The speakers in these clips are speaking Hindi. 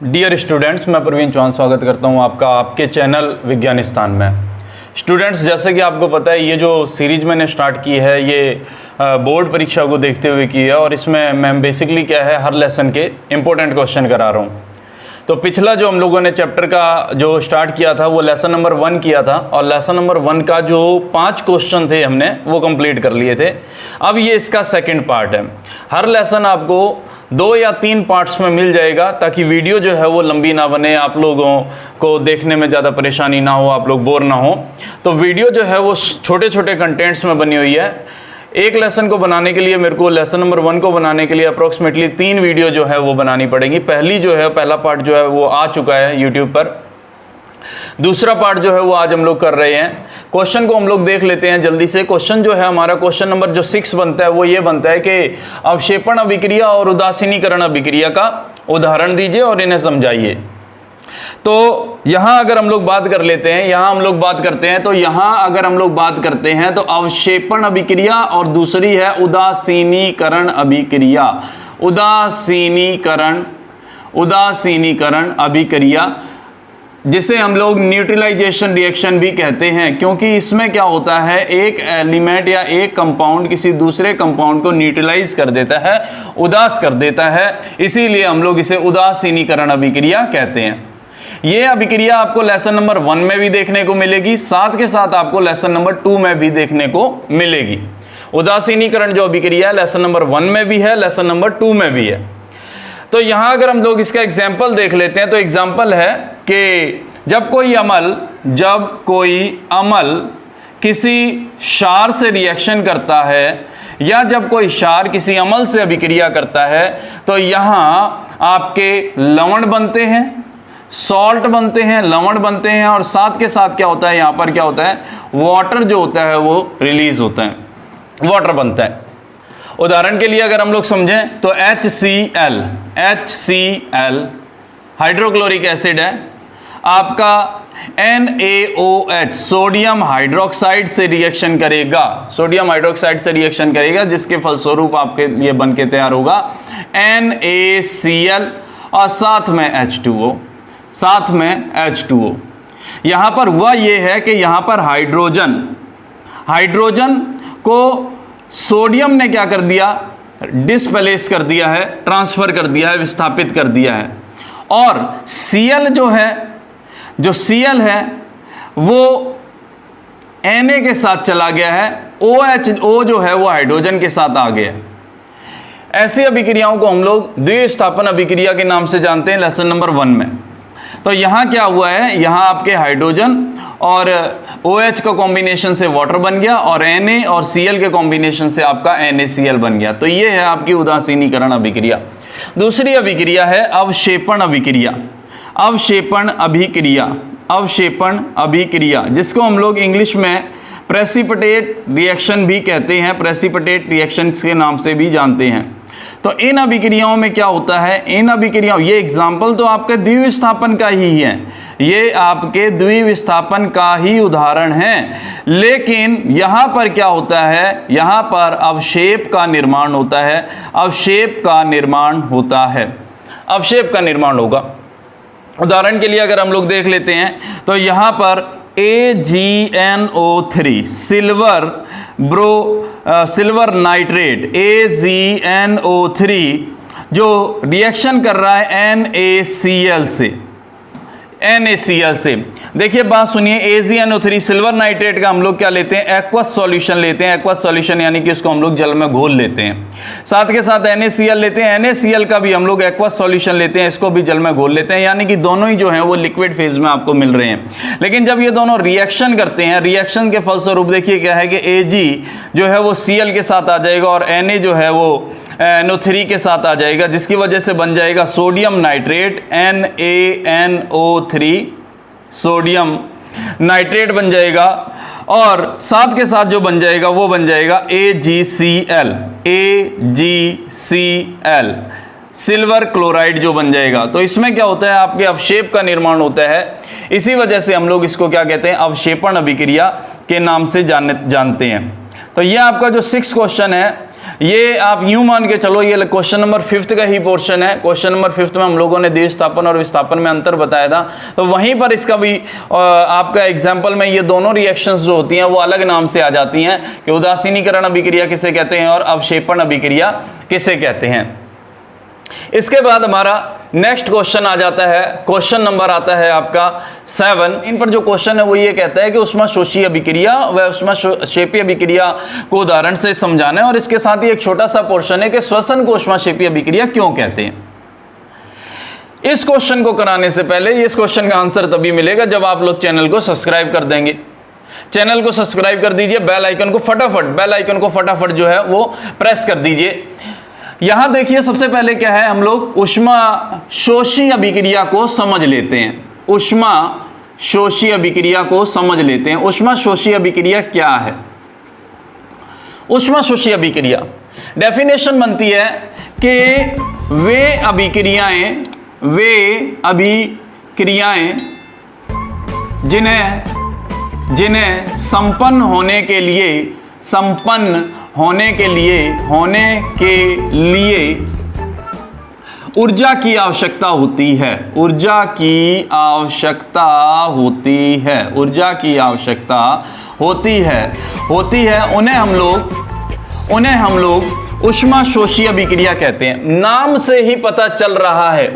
डियर स्टूडेंट्स, मैं प्रवीण चौहान स्वागत करता हूं आपका आपके चैनल विज्ञानिस्तान में। स्टूडेंट्स, जैसे कि आपको पता है, ये जो सीरीज़ मैंने स्टार्ट की है ये बोर्ड परीक्षा को देखते हुए की है और इसमें मैं बेसिकली क्या है, हर लेसन के इम्पोर्टेंट क्वेश्चन करा रहा हूँ। तो पिछला जो हम लोगों ने चैप्टर का जो स्टार्ट किया था वो लेसन नंबर 1 किया था और लेसन नंबर 1 का जो 5 क्वेश्चन थे हमने वो कंप्लीट कर लिए थे। अब ये इसका सेकंड पार्ट है। हर लेसन आपको 2 या 3 पार्ट्स में मिल जाएगा ताकि वीडियो जो है वो लंबी ना बने, आप लोगों को देखने में ज़्यादा परेशानी ना हो, आप लोग बोर ना हो। तो वीडियो जो है वो छोटे छोटे कंटेंट्स में बनी हुई है। एक लेसन को बनाने के लिए मेरे को लेसन नंबर 1 को बनाने के लिए अप्रोक्सीमेटली 3 वीडियो जो है वो बनानी पड़ेगी। पहला पार्ट जो है वो आ चुका है यूट्यूब पर। दूसरा पार्ट जो है वो आज हम लोग कर रहे हैं। क्वेश्चन को हम लोग देख लेते हैं जल्दी से। क्वेश्चन जो है हमारा क्वेश्चन नंबर जो 6 बनता है वो ये बनता है कि अवक्षेपण अभिक्रिया और उदासीनीकरण अभिक्रिया का उदाहरण दीजिए और इन्हें समझाइए। तो यहां अगर हम लोग बात कर लेते हैं, तो अवक्षेपण अभिक्रिया और दूसरी है उदासीनीकरण अभिक्रिया। उदासीनीकरण अभिक्रिया जिसे हम लोग न्यूट्रलाइजेशन रिएक्शन भी कहते हैं, क्योंकि इसमें क्या होता है, एक एलिमेंट या एक कंपाउंड किसी दूसरे कंपाउंड को न्यूट्रलाइज कर देता है, उदास कर देता है, इसीलिए हम लोग इसे उदासीनीकरण अभिक्रिया कहते हैं। ये अभिक्रिया आपको लेसन नंबर 1 में भी देखने को मिलेगी, साथ के साथ आपको लेसन नंबर 2 में भी देखने को मिलेगी। उदासीनीकरण जो अभिक्रिया है लेसन नंबर 1 में भी है, लेसन नंबर 2 में भी है। तो यहां अगर हम लोग इसका एग्जाम्पल देख लेते हैं तो एग्जाम्पल है कि जब कोई अमल किसी क्षार से रिएक्शन करता है या जब कोई क्षार किसी अमल से अभिक्रिया करता है तो यहां आपके लवण बनते हैं, सॉल्ट बनते हैं, लवण बनते हैं और साथ के साथ क्या होता है, यहां पर क्या होता है, वाटर जो होता है वो रिलीज होता है, वाटर बनता है। उदाहरण के लिए अगर हम लोग समझें तो HCl हाइड्रोक्लोरिक एसिड है, आपका NaOH सोडियम हाइड्रोक्साइड से रिएक्शन करेगा, जिसके फलस्वरूप आपके लिए बन के तैयार होगा NaCl और साथ में H2O। यहां पर हुआ ये है कि यहां पर हाइड्रोजन को सोडियम ने क्या कर दिया, डिस्प्लेस कर दिया है, ट्रांसफर कर दिया है, विस्थापित कर दिया है। और Cl जो Cl है वो Na के साथ चला गया है, OH जो है वो हाइड्रोजन के साथ आ गया। ऐसी अभिक्रियाओं को हम लोग द्विविस्थापन अभिक्रिया के नाम से जानते हैं लेसन नंबर 1 में। तो यहां क्या हुआ है, यहां आपके हाइड्रोजन और OH का कॉम्बिनेशन से वाटर बन गया और Na और Cl के कॉम्बिनेशन से आपका NaCl बन गया। तो ये है आपकी उदासीनीकरण अभिक्रिया। दूसरी अभिक्रिया है अवक्षेपण अभिक्रिया, जिसको हम लोग इंग्लिश में प्रेसिपिटेट रिएक्शन भी कहते हैं, प्रेसिपिटेट रिएक्शंस के नाम से भी जानते हैं। तो इन अभिक्रियाओं में क्या होता है, ये एग्जाम्पल तो आपके द्विविस्थापन का ही है, ये आपके द्विविस्थापन का ही उदाहरण है, लेकिन यहां पर क्या होता है, यहां पर अवक्षेप का निर्माण होगा। उदाहरण के लिए अगर हम लोग देख लेते हैं तो यहां पर AgNO3 सिल्वर नाइट्रेट AgNO3 जो रिएक्शन कर रहा है NaCl से। देखिए बात सुनिए, AgNO3 सिल्वर नाइट्रेट का हम लोग क्या लेते हैं, एक्वस सॉल्यूशन लेते हैं। एक्वस सॉल्यूशन यानी कि इसको हम लोग जल में घोल लेते हैं। साथ के साथ NaCl लेते हैं, NaCl का भी हम लोग एक्वस सॉल्यूशन लेते हैं, इसको भी जल में घोल लेते हैं। यानी कि दोनों ही जो हैं वो लिक्विड फेज में आपको मिल रहे हैं। लेकिन जब ये दोनों रिएक्शन करते हैं, रिएक्शन के फलस्वरूप देखिए क्या है कि Ag जो है वो Cl के साथ आ जाएगा और Na जो है वो NO3 के साथ आ जाएगा, जिसकी वजह से बन जाएगा sodium nitrate NaNO3 sodium nitrate बन जाएगा। और साथ के साथ जो बन जाएगा वो बन जाएगा AgCl सिल्वर क्लोराइड जो बन जाएगा। तो इसमें क्या होता है, आपके अवक्षेप का निर्माण होता है। इसी वजह से हम लोग इसको क्या कहते हैं, अवक्षेपण अभिक्रिया के नाम से जानते हैं। तो ये आपका जो 6 क्वेश्चन है ये आप यूं मान के चलो, ये क्वेश्चन नंबर 5 का ही पोर्शन है। क्वेश्चन नंबर 5 में हम लोगों ने द्विस्थापन और विस्थापन में अंतर बताया था, तो वहीं पर इसका भी आपका एग्जाम्पल में ये दोनों रिएक्शंस जो होती हैं वो अलग नाम से आ जाती हैं कि उदासीनीकरण अभिक्रिया किसे कहते हैं और अवक्षेपण अभिक्रिया किसे कहते हैं। इसके बाद हमारा नेक्स्ट क्वेश्चन आ जाता है, क्वेश्चन नंबर आता है आपका 7। इन पर जो क्वेश्चन है वो ये कहता है कि ऊष्माशोषी अभिक्रिया व ऊष्माक्षेपी अभिक्रिया को उदाहरण से समझाना है, और इसके साथ ही एक छोटा सा पोर्शन है कि श्वसन को ऊष्माक्षेपी अभिक्रिया क्यों कहते हैं। इस क्वेश्चन को कराने से पहले इस क्वेश्चन का आंसर तभी मिलेगा जब आप लोग चैनल को सब्सक्राइब कर देंगे। चैनल को सब्सक्राइब कर दीजिए, बेल आइकन को फटाफट जो है वो प्रेस कर दीजिए। यहां देखिए सबसे पहले क्या है, हम लोग ऊष्माशोषी अभिक्रिया को समझ लेते हैं। ऊष्माशोषी अभिक्रिया को समझ लेते हैं। ऊष्माशोषी अभिक्रिया क्या है? ऊष्माशोषी अभिक्रिया डेफिनेशन बनती है कि वे अभिक्रियाएं जिन्हें संपन्न होने के लिए ऊर्जा की आवश्यकता होती है। उन्हें हम लोग ऊष्माशोषी अभिक्रिया कहते हैं। नाम से ही पता चल रहा है,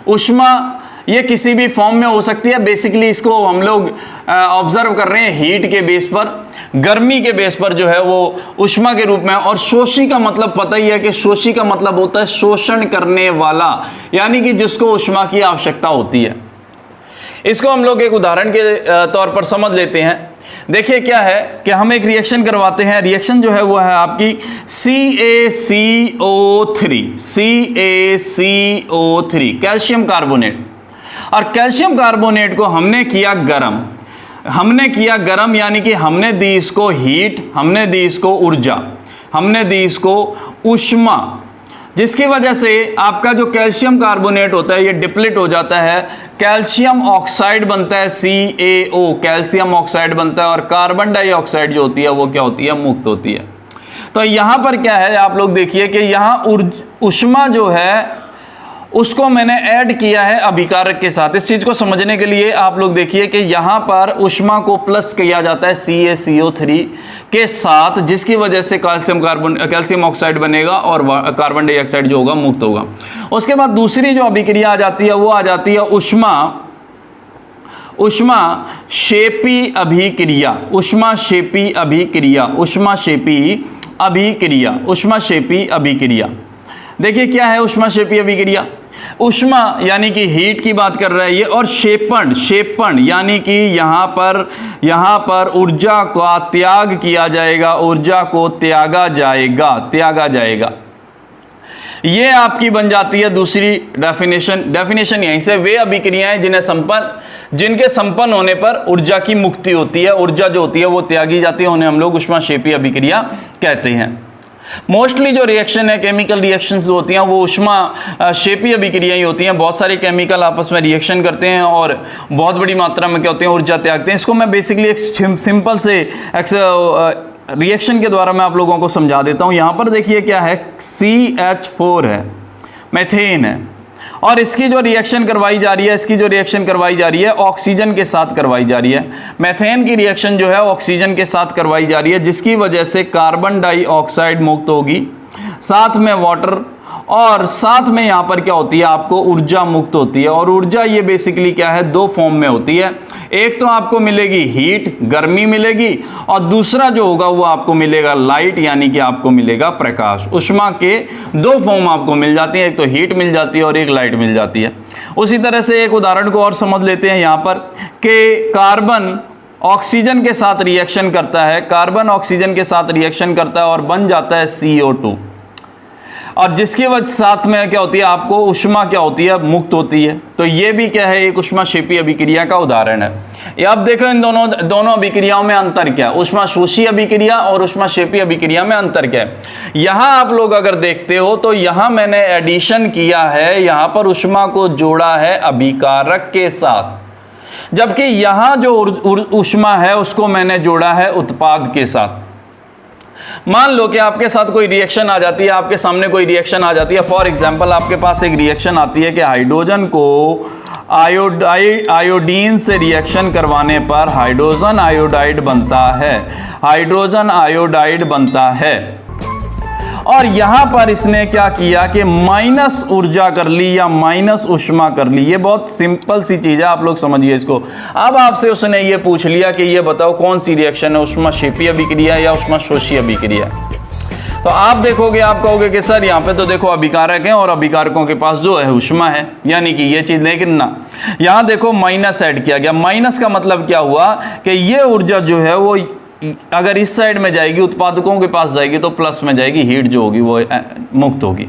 ऊष्मा ये किसी भी फॉर्म में हो सकती है। बेसिकली इसको हम लोग ऑब्जर्व कर रहे हैं हीट के बेस पर, गर्मी के बेस पर जो है वो ऊष्मा के रूप में। और शोषी का मतलब पता ही है कि शोषी का मतलब होता है शोषण करने वाला, यानी कि जिसको ऊष्मा की आवश्यकता होती है। इसको हम लोग एक उदाहरण के तौर पर समझ लेते हैं। देखिए क्या है कि हम एक रिएक्शन करवाते हैं। रिएक्शन जो है वो है आपकी CaCO3 कैल्शियम कार्बोनेट, और कैल्शियम कार्बोनेट को हमने किया गरम, यानी कि हमने दी इसको हीट, हमने दी इसको ऊर्जा, हमने दी इसको ऊष्मा, जिसकी वजह से आपका जो कैल्शियम कार्बोनेट होता है ये डिप्लीट हो जाता है, कैल्शियम ऑक्साइड बनता है CaO, कैल्शियम ऑक्साइड बनता है, और कार्बन डाइऑक्साइड जो होती है वो क्या होती है? मुक्त होती है। तो यहां पर क्या है, आप लोग देखिए कि यहां ऊष्मा जो है उसको मैंने ऐड किया है अभिकारक के साथ। इस चीज को समझने के लिए आप लोग देखिए कि यहां पर ऊष्मा को प्लस किया जाता है CaCO3 के साथ, जिसकी वजह से कैल्शियम ऑक्साइड बनेगा और कार्बन डाइऑक्साइड जो होगा मुक्त होगा। उसके बाद दूसरी जो अभिक्रिया आ जाती है वो आ जाती है ऊष्माक्षेपी अभिक्रिया। देखिए क्या है ऊष्माक्षेपी अभिक्रिया? ऊष्मा यानी कि हीट की बात कर रहा है ये, और क्षेपण यानी कि यहां पर ऊर्जा का त्याग किया जाएगा, ऊर्जा को त्यागा जाएगा। ये आपकी बन जाती है दूसरी डेफिनेशन यहीं से, वे अभिक्रियाएं जिनके संपन्न होने पर ऊर्जा की मुक्ति होती है, ऊर्जा जो होती है वो त्यागी जाती है, उन्हें हम लोग ऊष्माक्षेपी अभिक्रिया कहते हैं। मोस्टली जो रिएक्शन है, केमिकल रिएक्शंस होती हैं वो ऊष्माक्षेपी अभिक्रिया ही होती हैं। बहुत सारे केमिकल आपस में रिएक्शन करते हैं और बहुत बड़ी मात्रा में क्या होते हैं? ऊर्जा त्यागते हैं। इसको मैं बेसिकली एक सिंपल से रिएक्शन के द्वारा मैं आप लोगों को समझा देता हूं। यहां पर देखिए क्या है, CH4 है, मेथेन है, और इसकी जो रिएक्शन करवाई जा रही है ऑक्सीजन के साथ करवाई जा रही है। मेथेन की रिएक्शन जो है ऑक्सीजन के साथ करवाई जा रही है, जिसकी वजह से कार्बन डाइऑक्साइड मुक्त होगी, साथ में वाटर, और साथ में यहाँ पर क्या होती है? आपको ऊर्जा मुक्त होती है। और ऊर्जा ये बेसिकली क्या है? दो फॉर्म में होती है। एक तो आपको मिलेगी हीट, गर्मी मिलेगी, और दूसरा जो होगा वो आपको मिलेगा लाइट, यानी कि आपको मिलेगा प्रकाश। ऊष्मा के दो फॉर्म आपको मिल जाती हैं, एक तो हीट मिल जाती है और एक लाइट मिल जाती है। उसी तरह से एक उदाहरण को और समझ लेते हैं यहाँ पर कि कार्बन ऑक्सीजन के साथ रिएक्शन करता है, और बन जाता है CO2, और जिसकी वजह साथ में क्या होती है? आपको ऊष्मा क्या होती है? मुक्त होती है। तो ये भी क्या है? एक ऊष्माक्षेपी अभिक्रिया का उदाहरण है। ये अब देखो इन दोनों अभिक्रियाओं में अंतर क्या है? ऊष्माशोषी अभिक्रिया और ऊष्माक्षेपी अभिक्रिया में अंतर क्या है? यहां आप लोग अगर देखते हो तो यहां मैंने एडिशन किया है, यहां पर ऊष्मा को जोड़ा है अभिकारक के साथ, जबकि यहां जो ऊष्मा है उसको मैंने जोड़ा है उत्पाद के साथ। मान लो कि आपके साथ कोई रिएक्शन आ जाती है, आपके सामने कोई रिएक्शन आ जाती है। फॉर एग्जांपल आपके पास एक रिएक्शन आती है कि हाइड्रोजन को आयोडीन से रिएक्शन करवाने पर हाइड्रोजन आयोडाइड बनता है, हाइड्रोजन आयोडाइड बनता है। और यहां पर इसने क्या किया कि माइनस ऊर्जा कर ली या माइनस ऊष्मा कर ली। ये बहुत सिंपल सी चीज है, आप लोग समझिए इसको। अब आपसे उसने ये पूछ लिया कि ये बताओ कौन सी रिएक्शन है, ऊष्माक्षेपीय अभिक्रिया या ऊष्माशोषीय अभिक्रिया। तो आप देखोगे, आप कहोगे कि सर यहाँ पे तो देखो अभिकारक है और अभिकारकों के पास जो है ऊष्मा है, यानी कि ये चीज। लेकिन ना, यहाँ देखो माइनस ऐड किया गया। माइनस का मतलब क्या हुआ कि ये ऊर्जा जो है वो अगर इस साइड में जाएगी, उत्पादकों के पास जाएगी, तो प्लस में जाएगी, हीट जो होगी वो मुक्त होगी।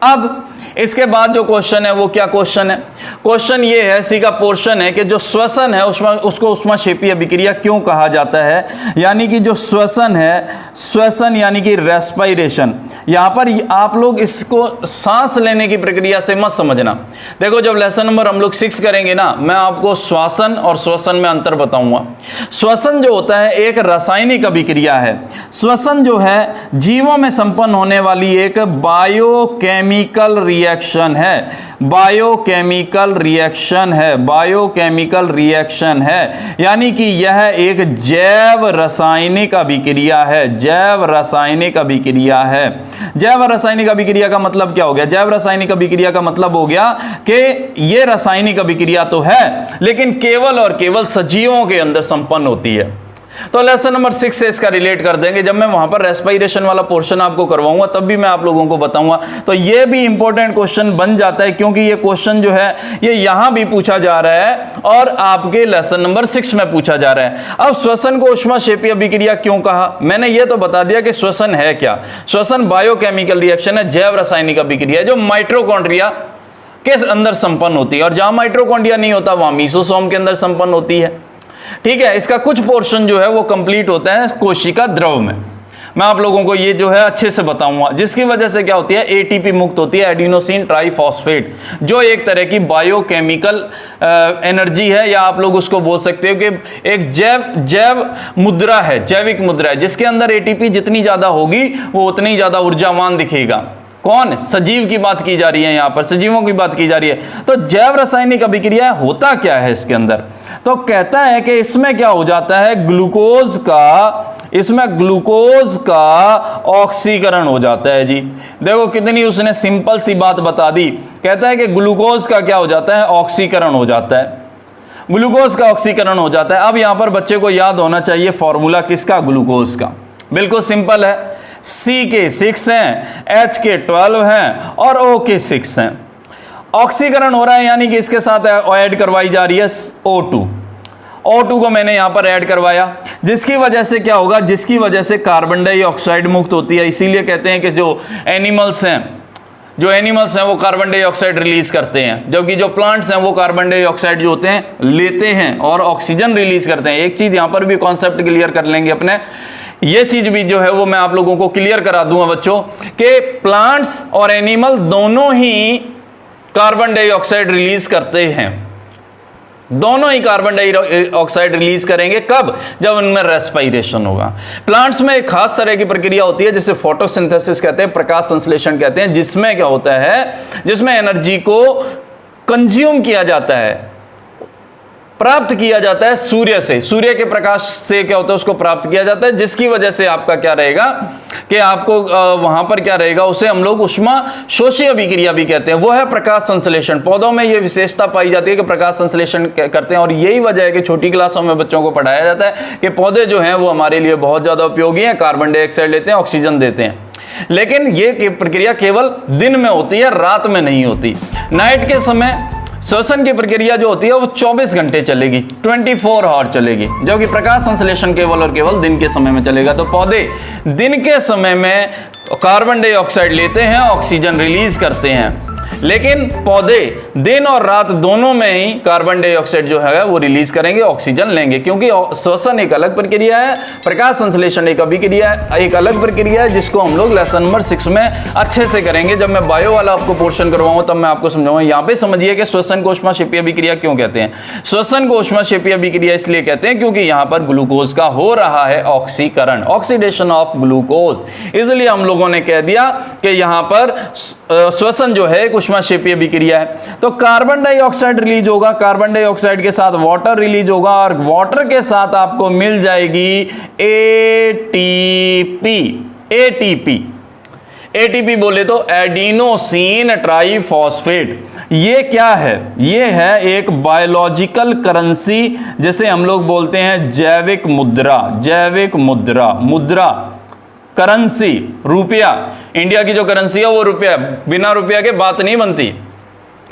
अब इसके बाद जो क्वेश्चन है वो क्या क्वेश्चन है? क्वेश्चन ये है, सी का पोर्शन है कि जो श्वसन है उसको ऊष्माक्षेपीय अभिक्रिया क्यों कहा जाता है। यानी कि जो श्वसन है, श्वसन यानी कि रेस्पिरेशन। यहां पर आप लोग इसको सांस लेने की प्रक्रिया से मत समझना। देखो जब लेसन नंबर हम लोग 6 करेंगे ना, मैं आपको श्वसन और श्वसन में अंतर बताऊंगा। श्वसन जो होता है एक रासायनिक अभिक्रिया है। श्वसन जो है जीवों में संपन्न होने वाली एक बायोकेमिकल रिएक्शन है, बायोकेमिकल रिएक्शन है, बायोकेमिकल रिएक्शन है। यानी कि यह एक जैव रासायनिक अभिक्रिया है, जैव रासायनिक अभिक्रिया है। जैव रासायनिक अभिक्रिया का मतलब क्या हो गया? जैव रासायनिक अभिक्रिया का मतलब हो गया कि यह रासायनिक अभिक्रिया तो है लेकिन केवल और केवल सजीवों के अंदर संपन्न होती है। तो लेसन नंबर 6 से इसका रिलेट कर देंगे। जब मैं वहां पर रेस्पिरेशन वाला पोर्शन आपको करवाऊंगा तब भी मैं आप लोगों को बताऊंगा। तो ये भी इंपॉर्टेंट क्वेश्चन बन जाता है, क्योंकि ये क्वेश्चन जो है ये यहां भी पूछा जा रहा है और आपके लेसन नंबर 6 में पूछा जा रहा है। अब श्वसन को ऊष्माक्षेपीय अभिक्रिया क्यों कहा? मैंने ये तो बता दिया कि श्वसन है क्या। श्वसन बायोकेमिकल रिएक्शन है, जैव रासायनिक अभिक्रिया है, जो माइटोकॉन्ड्रिया के अंदर संपन्न होती है। और जहां माइटोकॉन्ड्रिया नहीं होता वहां मीसोसोम के अंदर संपन्न होती है। ठीक है, इसका कुछ पोर्शन जो है वो कंप्लीट होता है कोशिका द्रव में। मैं आप लोगों को ये जो है अच्छे से बताऊंगा, जिसकी वजह से क्या होती है, एटीपी मुक्त होती है, एडिनोसिन ट्राइफॉस्फेट, जो एक तरह की बायोकेमिकल एनर्जी है, या आप लोग उसको बोल सकते हो कि एक जैव मुद्रा है, जैविक मुद्रा है, जिसके अंदर एटीपी जितनी ज्यादा होगी वो उतनी ज्यादा ऊर्जावान दिखेगा। कौन? सजीव की बात की जा रही है, यहां पर सजीवों की बात की जा रही है। तो जैव रासायनिक अभिक्रिया होता क्या है इसके अंदर? तो कहता है कि इसमें क्या हो जाता है, इसमें ग्लूकोज का ऑक्सीकरण हो जाता है। जी देखो कितनी उसने सिंपल सी बात बता दी। कहता है कि ग्लूकोज का क्या हो जाता है, ऑक्सीकरण हो जाता है, ग्लूकोज का ऑक्सीकरण हो जाता है। अब यहां पर बच्चे को याद होना चाहिए फॉर्मूला किसका, ग्लूकोज का। बिल्कुल सिंपल है, C के 6 हैं, H के 12 हैं और O के 6 हैं। ऑक्सीकरण हो रहा है यानी कि इसके साथ ऐड करवाई जा रही है O2। O2 को मैंने यहां पर ऐड करवाया, जिसकी वजह से क्या होगा, जिसकी वजह से कार्बन डाइऑक्साइड मुक्त होती है। इसीलिए कहते हैं कि जो एनिमल्स हैं वो कार्बन डाइऑक्साइड रिलीज करते हैं, जबकि जो प्लांट्स हैं वो कार्बन डाइऑक्साइड जो होते हैं लेते हैं और ऑक्सीजन रिलीज करते हैं। एक चीज यहां पर भी कॉन्सेप्ट क्लियर कर लेंगे अपने, ये चीज भी जो है वो मैं आप लोगों को क्लियर करा दूंगा बच्चों, कि प्लांट्स और एनिमल दोनों ही कार्बन डाइऑक्साइड रिलीज करते हैं, दोनों ही कार्बन डाइऑक्साइड रिलीज करेंगे। कब? जब उनमें रेस्पिरेशन होगा। प्लांट्स में एक खास तरह की प्रक्रिया होती है जिसे फोटोसिंथेसिस कहते हैं, प्रकाश संश्लेषण कहते हैं, जिसमें क्या होता है, जिसमें एनर्जी को कंज्यूम किया जाता है, प्राप्त किया जाता है सूर्य से, सूर्य के प्रकाश से क्या होता है, उसको प्राप्त किया जाता है, जिसकी वजह से आपका क्या रहेगा कि आपको वहां पर क्या रहेगा, उसे हम लोग ऊष्माशोषीय अभिक्रिया भी कहते हैं। वो है प्रकाश संश्लेषण। पौधों में ये विशेषता पाई जाती है कि प्रकाश संश्लेषण करते हैं, और यही वजह है कि छोटी क्लासों में बच्चों को पढ़ाया जाता है कि पौधे जो हैं वो हमारे लिए बहुत ज्यादा उपयोगी हैं, कार्बन डाइऑक्साइड लेते हैं, ऑक्सीजन देते हैं। लेकिन ये प्रक्रिया केवल दिन में होती है, रात में नहीं होती। नाइट के समय श्वसन की प्रक्रिया जो होती है वो 24 घंटे चलेगी, 24 आवर चलेगी, जबकि प्रकाश संश्लेषण केवल और केवल दिन के समय में चलेगा। तो पौधे दिन के समय में कार्बन डाइऑक्साइड लेते हैं, ऑक्सीजन रिलीज करते हैं। लेकिन पौधे दिन और रात दोनों में ही कार्बन डाइऑक्साइड जो है वो रिलीज करेंगे, ऑक्सीजन लेंगे, क्योंकि श्वसन एक अलग प्रक्रिया है, प्रकाश संश्लेषण एक अलग प्रक्रिया है, जिसको हम लोग लेसन नंबर 6 में अच्छे से करेंगे। जब मैं बायो वाला आपको पोर्शन करवाऊंगा तब मैं आपको समझाऊंगा। यहां पे समझिए कि श्वसन को ऊष्माक्षेपीय अभिक्रिया क्यों कहते हैं। श्वसन को ऊष्माक्षेपीय अभिक्रिया इसलिए कहते हैं क्योंकि यहां पर ग्लूकोज का हो रहा है ऑक्सीकरण, ऑक्सीडेशन ऑफ ग्लूकोज, इसलिए हम लोगों ने कह दिया कि यहां पर श्वसन जो है ऊष्माक्षेपीय अभिक्रिया है। तो कार्बन डाइऑक्साइड रिलीज होगा, कार्बन डाइऑक्साइड के साथ वाटर रिलीज होगा और वाटर के साथ आपको मिल जाएगी एटीपी। एटीपी बोले तो एडिनोसिन ट्राइफॉस्फेट। ये क्या है? ये है एक बायोलॉजिकल करेंसी, जैसे हम लोग बोलते हैं जैविक मुद्रा करेंसी, रुपया। इंडिया की जो करेंसी है वो रुपया, बिना रुपया के बात नहीं बनती,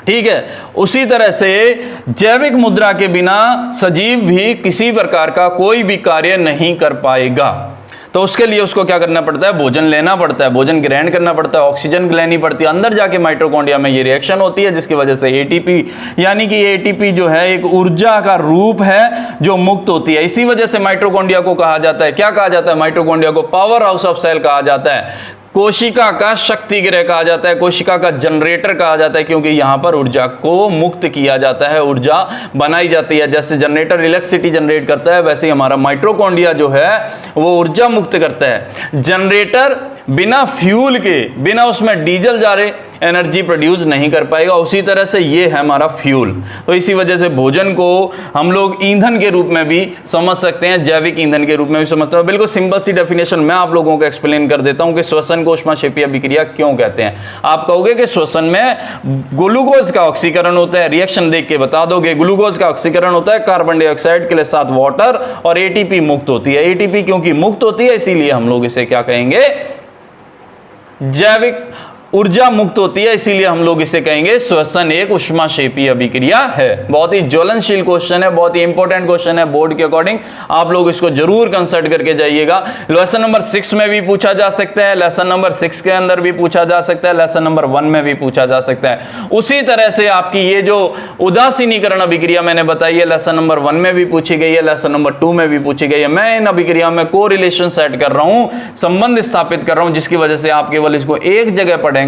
ठीक है। उसी तरह से जैविक मुद्रा के बिना सजीव भी किसी प्रकार का कोई भी कार्य नहीं कर पाएगा। तो उसके लिए उसको क्या करना पड़ता है? भोजन लेना पड़ता है, भोजन ग्रहण करना पड़ता है, ऑक्सीजन लेनी पड़ती है, अंदर जाके माइटोकॉन्ड्रिया में ये रिएक्शन होती है, जिसकी वजह से एटीपी, यानी कि एटीपी जो है एक ऊर्जा का रूप है जो मुक्त होती है। इसी वजह से माइटोकॉन्ड्रिया को कहा जाता है, क्या कहा जाता है? माइटोकॉन्ड्रिया को पावर हाउस ऑफ सेल कहा जाता है, कोशिका का शक्ति गृह कहा जाता है, कोशिका का जनरेटर कहा जाता है, क्योंकि यहां पर ऊर्जा को मुक्त किया जाता है, ऊर्जा बनाई जाती है। जैसे जनरेटर इलेक्ट्रिसिटी जनरेट करता है, वैसे ही हमारा माइटोकॉन्ड्रिया जो है वो ऊर्जा मुक्त करता है। जनरेटर बिना फ्यूल के, बिना उसमें डीजल जा रहे एनर्जी प्रोड्यूस नहीं कर पाएगा। उसी तरह से ये है हमारा फ्यूल। तो इसी वजह से भोजन को हम लोग ईंधन के रूप में भी समझ सकते हैं, जैविक ईंधन के रूप में भी समझते हैं। बिल्कुल सिंपल सी डेफिनेशन मैं आप लोगों को एक्सप्लेन कर देता हूं कि श्वसन को ऊष्माक्षेपीय अभिक्रिया क्यों कहते हैं। आप कहोगे कि श्वसन में ग्लूकोज का ऑक्सीकरण होता है, रिएक्शन देख के बता दोगे, ग्लूकोज का ऑक्सीकरण होता है, कार्बन डाइऑक्साइड के साथ वाटर और एटीपी मुक्त होती है। एटीपी क्योंकि मुक्त होती है इसीलिए हम लोग इसे क्या कहेंगे? जैविक ऊर्जा मुक्त होती है, इसीलिए हम लोग इसे कहेंगे श्वसन एक ऊष्माक्षेपीय अभिक्रिया है। बहुत ही ज्वलनशील क्वेश्चन है, बहुत ही इंपॉर्टेंट क्वेश्चन है बोर्ड के अकॉर्डिंग, आप लोग इसको जरूर कंसल्ट करके जाइएगा। लेसन नंबर 6 में भी पूछा जा सकता है, लेसन नंबर 6 के अंदर भी पूछा जा सकता है, लेसन नंबर 1 में भी पूछा जा सकता है। उसी तरह से आपकी ये जो उदासीनीकरण अभिक्रिया मैंने बताई है, लेसन नंबर 1 में भी पूछी गई है, लेसन नंबर 2 में भी पूछी गई है। मैं इन अभिक्रिया में कोरिलेशन सेट कर रहा हूं, संबंध स्थापित कर रहा हूं, जिसकी वजह से आप केवल इसको एक जगह पढ़ेंगे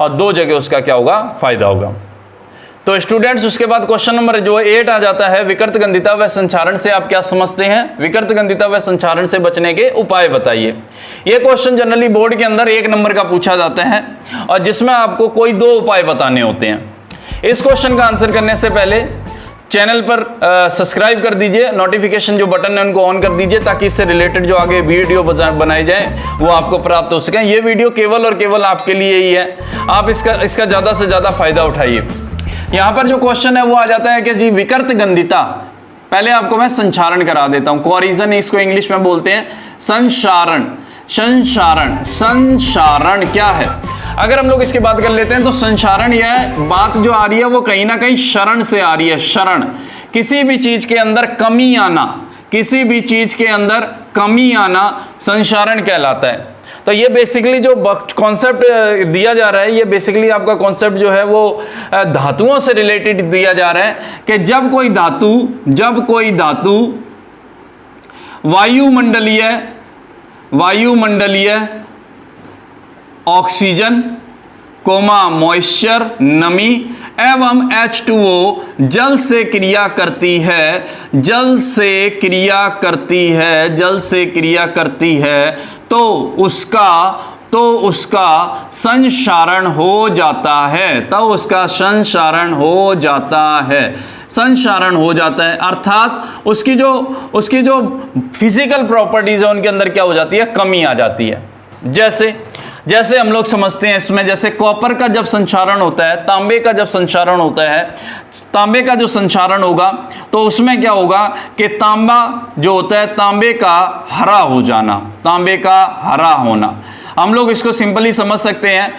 और 2 जगह उसका क्या होगा? फायदा होगा। तो स्टूडेंट्स, उसके बाद क्वेश्चन नंबर जो 8 आ जाता है, विकृत गंधिता व संचारण से आप क्या समझते हैं? विकृत गंधिता व संचारण से बचने के उपाय बताइए। यह क्वेश्चन जनरली बोर्ड के अंदर 1 नंबर का पूछा जाता है और जिसमें आपको कोई 2 उपाय बताने होते हैं। इस क्वेश्चन का आंसर करने से पहले चैनल पर सब्सक्राइब कर दीजिए, नोटिफिकेशन जो बटन है उनको ऑन कर दीजिए, ताकि इससे रिलेटेड जो आगे वीडियो बनाई जाए वो आपको प्राप्त हो सके। ये वीडियो केवल और केवल आपके लिए ही है, आप इसका ज़्यादा से ज़्यादा फायदा उठाइए। यहाँ पर जो क्वेश्चन है वो आ जाता है कि जी विकृत गंधिता, पहले आपको मैं संचारण करा देता हूँ, कोरिजन इसको इंग्लिश में बोलते हैं, संचारण। संचारण क्या है? अगर हम लोग इसकी बात कर लेते हैं तो संचारण, यह बात जो आ रही है वो कहीं ना कहीं शरण से आ रही है। शरण, किसी भी चीज के अंदर कमी आना, किसी भी चीज के अंदर कमी आना संचारण कहलाता है। तो ये बेसिकली जो कॉन्सेप्ट दिया जा रहा है, ये बेसिकली आपका कॉन्सेप्ट जो है वो धातुओं से रिलेटेड दिया जा रहा है कि जब कोई धातु वायुमंडलीय ऑक्सीजन, मॉइस्चर नमी एवं H2O जल से क्रिया करती है तो उसका संचारण हो जाता है। अर्थात उसकी जो फिजिकल प्रॉपर्टीज है उनके अंदर क्या हो जाती है? कमी आ जाती है। जैसे हम लोग समझते हैं इसमें, जैसे कॉपर का जब संचारण होता है, तांबे का जब संचारण होता है, तांबे का जो संचारण होगा तो उसमें क्या होगा कि तांबा जो होता है, तांबे का हरा होना। हम लोग इसको सिंपली समझ सकते हैं,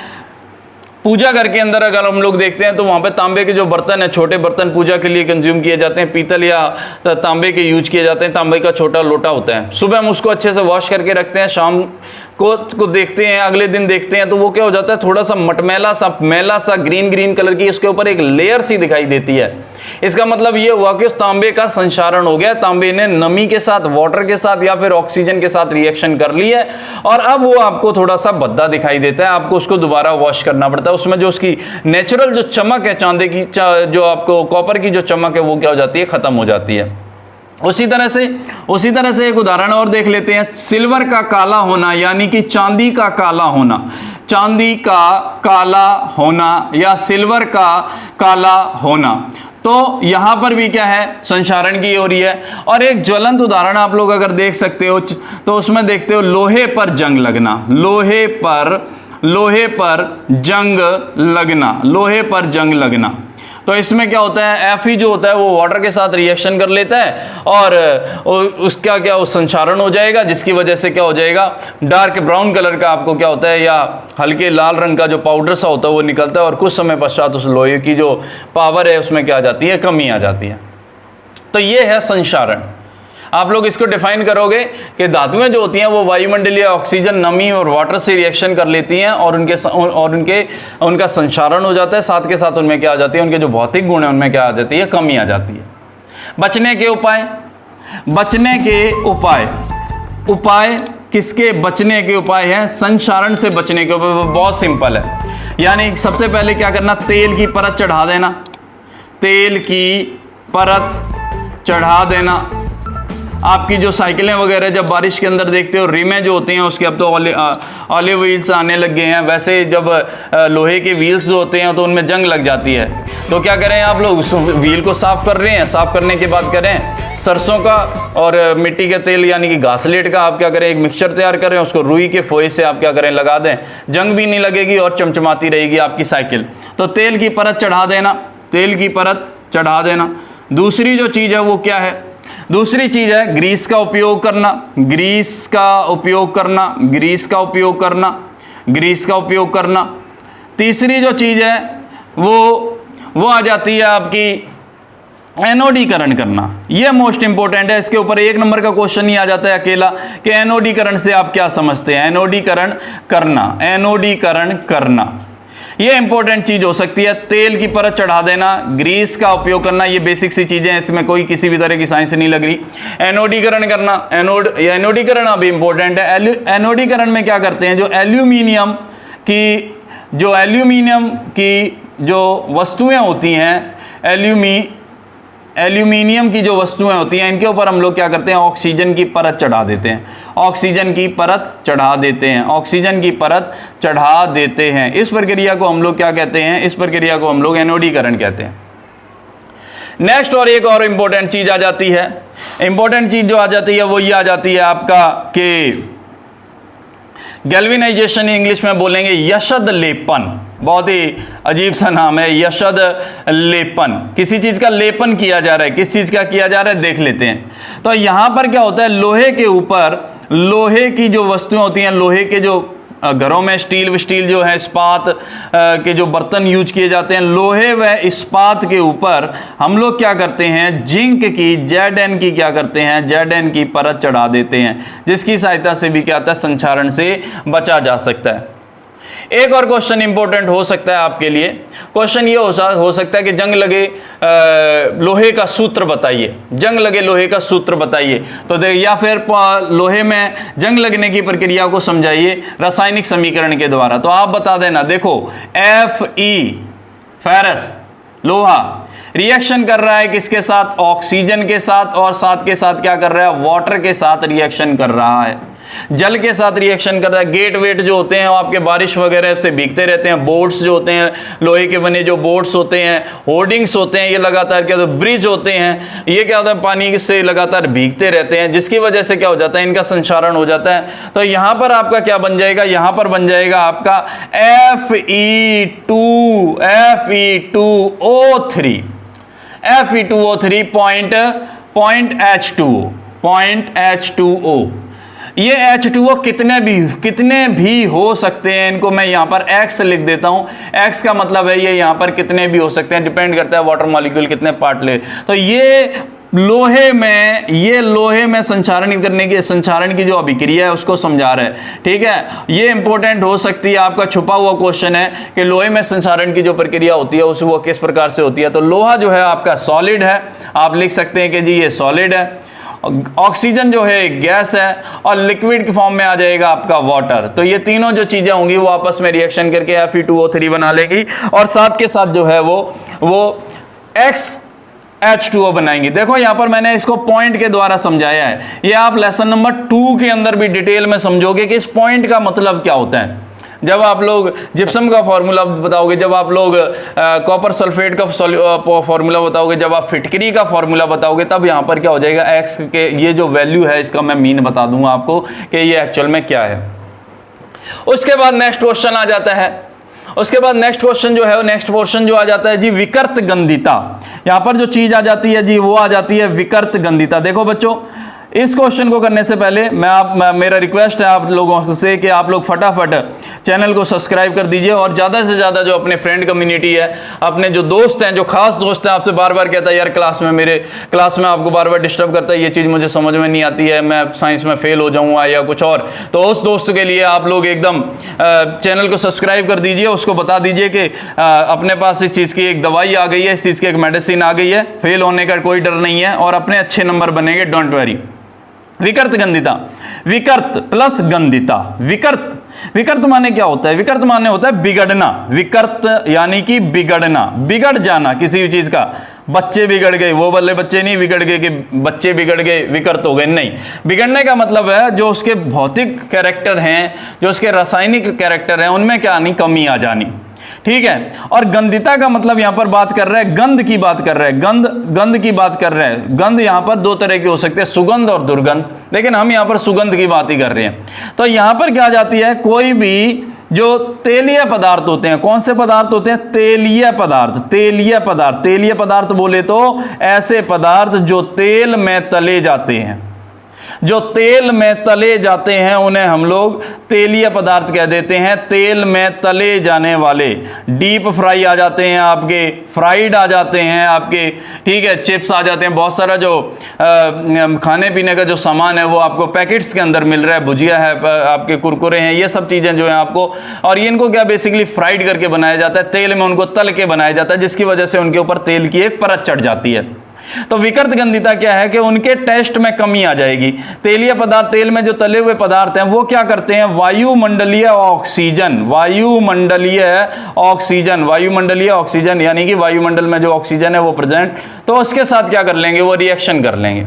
पूजा घर के अंदर अगर हम लोग देखते हैं तो वहाँ पे तांबे के जो बर्तन है, छोटे बर्तन पूजा के लिए कंज्यूम किए जाते हैं, पीतल या तांबे के यूज किए जाते हैं। तांबे का छोटा लोटा होता है, सुबह हम उसको अच्छे से वॉश करके रखते हैं, शाम को देखते हैं, अगले दिन देखते हैं, तो वो क्या हो जाता है, थोड़ा सा मटमैला सा, मैला सा, ग्रीन ग्रीन कलर की उसके ऊपर एक लेयर सी दिखाई देती है। इसका मतलब ये हुआ कि उस तांबे का संक्षारण हो गया, तांबे ने नमी के साथ, वाटर के साथ या फिर ऑक्सीजन के साथ रिएक्शन कर ली है, और अब वो आपको थोड़ा सा भद्दा दिखाई देता है, आपको उसको दोबारा वॉश करना पड़ता है। उसमें जो उसकी नेचुरल जो चमक है, चांदी की जो आपको कॉपर की जो चमक है, वो क्या हो जाती है, खत्म हो जाती है। उसी तरह से एक उदाहरण और देख लेते हैं। सिल्वर का काला होना, यानी कि चांदी का काला होना, चांदी का काला होना या सिल्वर का काला होना, तो यहां पर भी क्या है, संक्षारण की हो रही है। और एक ज्वलंत उदाहरण आप लोग अगर देख सकते हो तो उसमें देखते हो लोहे पर जंग लगना, लोहे पर जंग लगना, लोहे पर जंग लगना। तो इसमें क्या होता है, Fe जो होता है वो वाटर के साथ रिएक्शन कर लेता है और उसका क्या संक्षारण हो जाएगा, जिसकी वजह से क्या हो जाएगा, डार्क ब्राउन कलर का आपको क्या होता है या हल्के लाल रंग का जो पाउडर सा होता है वो निकलता है, और कुछ समय पश्चात उस लोहे की जो पावर है उसमें क्या आ जाती है, कमी आ जाती है। तो ये है संक्षारण। आप लोग इसको डिफाइन करोगे कि धातुएं जो होती हैं वो वायुमंडलीय ऑक्सीजन, नमी और वाटर से रिएक्शन कर लेती हैं और उनका संक्षारण हो जाता है, साथ के साथ उनमें क्या आ जाती है, उनके जो भौतिक गुण है उनमें क्या आ जाती है, कमी आ जाती है। बचने के उपाय किसके बचने के उपाय हैं, संक्षारण से बचने के उपाय बहुत सिंपल है। यानी सबसे पहले क्या करना, तेल की परत चढ़ा देना, तेल की परत चढ़ा देना। आपकी जो साइकिलें वगैरह जब बारिश के अंदर देखते हो, रिमें जो होती हैं उसके अब तो ऑलिव व्हील्स आने लग गए हैं, वैसे जब लोहे के व्हील्स जो होते हैं तो उनमें जंग लग जाती है। तो क्या करें आप लोग, उस व्हील को साफ कर रहे हैं, साफ करने के बाद करें सरसों का और मिट्टी का तेल यानी कि घासलेट का आप क्या करें, एक मिक्सचर तैयार करें, उसको रुई के फोए से आप क्या करें, लगा दें, जंग भी नहीं लगेगी और चमचमाती रहेगी आपकी साइकिल। तो तेल की परत चढ़ा देना, तेल की परत चढ़ा देना। दूसरी जो चीज़ है वो क्या है, दूसरी चीज है ग्रीस का उपयोग करना, ग्रीस का उपयोग करना। तीसरी जो चीज है वो आ जाती है आपकी एनोडीकरण करना। यह मोस्ट इंपोर्टेंट है, इसके ऊपर 1 नंबर का क्वेश्चन ही आ जाता है अकेला कि एनोडीकरण से आप क्या समझते हैं। एनोडीकरण करना ये इंपॉर्टेंट चीज हो सकती है। तेल की परत चढ़ा देना, ग्रीस का उपयोग करना, ये बेसिक सी चीजें हैं, इसमें कोई किसी भी तरह की साइंस नहीं लग रही। एनोडीकरण करना, एनोडीकरण अभी इंपॉर्टेंट है। एनोडीकरण में क्या करते हैं, जो एल्यूमिनियम की जो वस्तुएं होती हैं, एल्यूमिनियम की जो वस्तुएं होती हैं, इनके ऊपर हम लोग क्या करते हैं, ऑक्सीजन की परत चढ़ा देते हैं। इस प्रक्रिया को हम लोग क्या कहते हैं, इस प्रक्रिया को हम लोग एनोडीकरण कहते हैं। नेक्स्ट और एक और इंपॉर्टेंट चीज आ जाती है, इंपॉर्टेंट चीज जो आ जाती है वो ये आ जाती है आपका कि गैल्वेनाइजेशन इंग्लिश में बोलेंगे यशद लेपन। बहुत ही अजीब सा नाम है, यशद लेपन। किसी चीज का लेपन किया जा रहा है, किस चीज का किया जा रहा है देख लेते हैं। तो यहां पर क्या होता है, लोहे के ऊपर, लोहे की जो वस्तुएं होती हैं, लोहे के जो घरों में स्टील जो है, इस्पात के जो बर्तन यूज किए जाते हैं, लोहे व इस्पात के ऊपर हम लोग क्या करते हैं, जिंक की Zn की क्या करते हैं, Zn की परत चढ़ा देते हैं, जिसकी सहायता से भी क्या होता है, संक्षारण से बचा जा सकता है। एक और क्वेश्चन इंपॉर्टेंट हो सकता है आपके लिए, क्वेश्चन ये हो सकता है कि जंग लगे लोहे का सूत्र बताइए, जंग लगे लोहे का सूत्र बताइए। तो या फिर लोहे में जंग लगने की प्रक्रिया को समझाइए रासायनिक समीकरण के द्वारा। तो आप बता देना, देखो Fe फेरस लोहा रिएक्शन कर रहा है किसके साथ, ऑक्सीजन के साथ, और साथ के साथ क्या कर रहा है, वाटर के साथ रिएक्शन कर रहा है, जल के साथ रिएक्शन कर रहा है। गेट वेट जो होते हैं वो आपके बारिश वगैरह से भीगते रहते हैं, बोर्ड्स जो होते हैं, लोहे के बने जो बोर्ड्स होते हैं, होर्डिंग्स होते हैं, ये लगातार क्या होता है, ब्रिज होते हैं, ये क्या होता है, पानी से लगातार भीगते रहते हैं, जिसकी वजह से क्या हो जाता है, इनका संक्षारण हो जाता है। तो यहां पर आपका क्या बन जाएगा, यहां पर बन जाएगा आपका Fe2O3 पॉइंट H2O। ये H2O कितने भी हो सकते हैं, इनको मैं यहाँ पर X लिख देता हूँ। X का मतलब है ये यहाँ पर कितने भी हो सकते हैं, डिपेंड करता है वाटर मॉलिक्यूल कितने पार्ट ले। तो ये लोहे में, ये लोहे में संचारण की जो अभिक्रिया है उसको समझा रहा है। ठीक है, ये इंपॉर्टेंट हो सकती है, आपका छुपा हुआ क्वेश्चन है कि लोहे में संचारण की जो प्रक्रिया होती है उस वो किस प्रकार से होती है। तो लोहा जो है आपका सॉलिड है, आप लिख सकते हैं कि जी ये सॉलिड है। ऑक्सीजन जो है गैस है, और लिक्विड के फॉर्म में आ जाएगा आपका वाटर। तो ये तीनों जो चीजें होंगी वो आपस में रिएक्शन करके Fe2O3 बना लेगी, और साथ के साथ जो है वो H2O बनाएंगी। देखो यहां पर मैंने इसको पॉइंट के द्वारा समझाया है, ये आप लेसन नंबर 2 के अंदर भी डिटेल में समझोगे कि इस पॉइंट का मतलब क्या होता है। जब आप लोग जिप्सम का फॉर्मूला बताओगे, जब आप लोग कॉपर सल्फेट का फॉर्मूला बताओगे, जब आप फिटकरी का फॉर्मूला बताओगे, तब यहां पर क्या हो जाएगा, एक्स के ये जो वैल्यू है इसका मैं मीन बता दूंगा आपको कि ये एक्चुअल में क्या है। उसके बाद नेक्स्ट क्वेश्चन आ जाता है, उसके बाद नेक्स्ट क्वेश्चन जो है, नेक्स्ट पोर्शन जो आ जाता है जी विकृत गंधिता। यहां पर जो चीज आ जाती है जी वो आ जाती है विकृत गंधिता। देखो बच्चों, इस क्वेश्चन को करने से पहले मेरा रिक्वेस्ट है आप लोगों से कि आप लोग फटाफट चैनल को सब्सक्राइब कर दीजिए, और ज़्यादा से ज़्यादा जो अपने फ्रेंड कम्युनिटी है, अपने जो दोस्त हैं, जो खास दोस्त हैं, आपसे बार बार कहता है यार मेरे क्लास में आपको बार बार डिस्टर्ब करता है, ये चीज़ मुझे समझ में नहीं आती है, मैं साइंस में फेल हो जाऊँगा या कुछ और, तो उस दोस्त के लिए आप लोग एकदम चैनल को सब्सक्राइब कर दीजिए, उसको बता दीजिए कि अपने पास इस चीज़ की एक दवाई आ गई है, इस चीज़ की एक मेडिसिन आ गई है, फेल होने का कोई डर नहीं है और अपने अच्छे नंबर बनेंगे, डोंट वरी। विकृत गंधिता, विकृत प्लस गंधिता। विकृत माने क्या होता है? विकृत माने होता है बिगड़ना। विकृत यानी कि बिगड़ना, बिगड़ जाना किसी भी चीज का। बच्चे बिगड़ गए, वो वाले बच्चे नहीं बिगड़ गए कि बच्चे बिगड़ गए विकृत हो गए, नहीं। बिगड़ने का मतलब है जो उसके भौतिक कैरेक्टर हैं, जो उसके रासायनिक कैरेक्टर हैं, उनमें क्या आनी, कमी आ जानी। ठीक है। और गंधिता का मतलब यहां पर बात कर रहा है, गंध की बात कर रहा है, गंध की बात कर रहा है। गंध यहां पर दो तरह के हो सकते हैं, सुगंध और दुर्गंध, लेकिन हम यहां पर सुगंध की बात ही कर रहे हैं। तो यहां पर क्या आ जाती है, कोई भी जो तेलीय पदार्थ होते हैं, कौन से पदार्थ होते हैं? तेलीय पदार्थ। तेलीय पदार्थ, तेलीय पदार्थ बोले तो ऐसे पदार्थ जो तेल में तले जाते हैं, जो तेल में तले जाते हैं उन्हें हम लोग तेलीय पदार्थ कह देते हैं। तेल में तले जाने वाले, डीप फ्राई आ जाते हैं आपके, फ्राइड आ जाते हैं आपके, ठीक है, चिप्स आ जाते हैं, बहुत सारा जो खाने पीने का जो सामान है वो आपको पैकेट्स के अंदर मिल रहा है, भुजिया है, आपके कुरकुरे हैं, ये सब चीज़ें जो है आपको, और ये इनको क्या बेसिकली फ्राइड करके बनाया जाता है, तेल में उनको तल के बनाया जाता है, जिसकी वजह से उनके ऊपर तेल की एक परत चढ़ जाती है। तो विकृत गंधिता क्या है कि उनके टेस्ट में कमी आ जाएगी। तेलीय पदार्थ, तेल में जो तले हुए पदार्थ हैं वो क्या करते हैं, वायुमंडलीय ऑक्सीजन, वायुमंडलीय ऑक्सीजन यानी कि वायुमंडल में जो ऑक्सीजन है वो प्रेजेंट, तो उसके साथ क्या कर लेंगे, वो रिएक्शन कर लेंगे।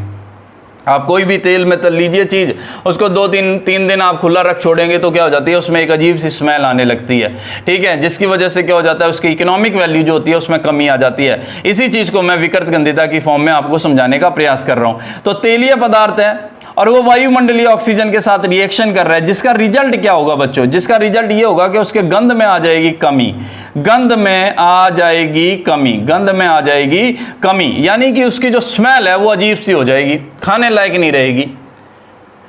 आप कोई भी तेल में तल लीजिए चीज, उसको 2-3 दिन आप खुला रख छोड़ेंगे तो क्या हो जाती है, उसमें एक अजीब सी स्मेल आने लगती है, ठीक है, जिसकी वजह से क्या हो जाता है, उसकी इकोनॉमिक वैल्यू जो होती है उसमें कमी आ जाती है। इसी चीज को मैं विकृत गंधिता की फॉर्म में आपको समझाने का प्रयास कर रहा हूं। तो तेलीय पदार्थ है और वो वायुमंडलीय ऑक्सीजन के साथ रिएक्शन कर रहा है, जिसका रिजल्ट क्या होगा बच्चों, जिसका रिजल्ट ये होगा कि उसके गंध में आ जाएगी कमी, गंध में आ जाएगी कमी, गंध में आ जाएगी कमी, यानी कि उसकी जो स्मेल है वो अजीब सी हो जाएगी, खाने लायक नहीं रहेगी।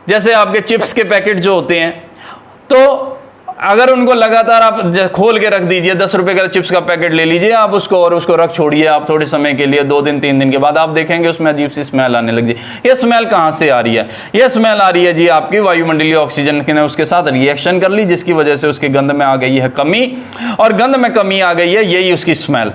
जैसे आपके चिप्स के पैकेट जो होते हैं, तो अगर उनको लगातार आप खोल के रख दीजिए, 10 रुपए का चिप्स का पैकेट ले लीजिए आप उसको और उसको रख छोड़िए आप थोड़े समय के लिए, 2 दिन 3 दिन के बाद आप देखेंगे उसमें अजीब सी स्मेल आने लग जाए। ये स्मेल कहाँ से आ रही है? ये स्मेल आ रही है जी आपकी वायुमंडलीय ऑक्सीजन ने उसके साथ रिएक्शन कर ली, जिसकी वजह से उसके गंध में आ गई है कमी, और गंध में कमी आ गई है, यही उसकी स्मेल।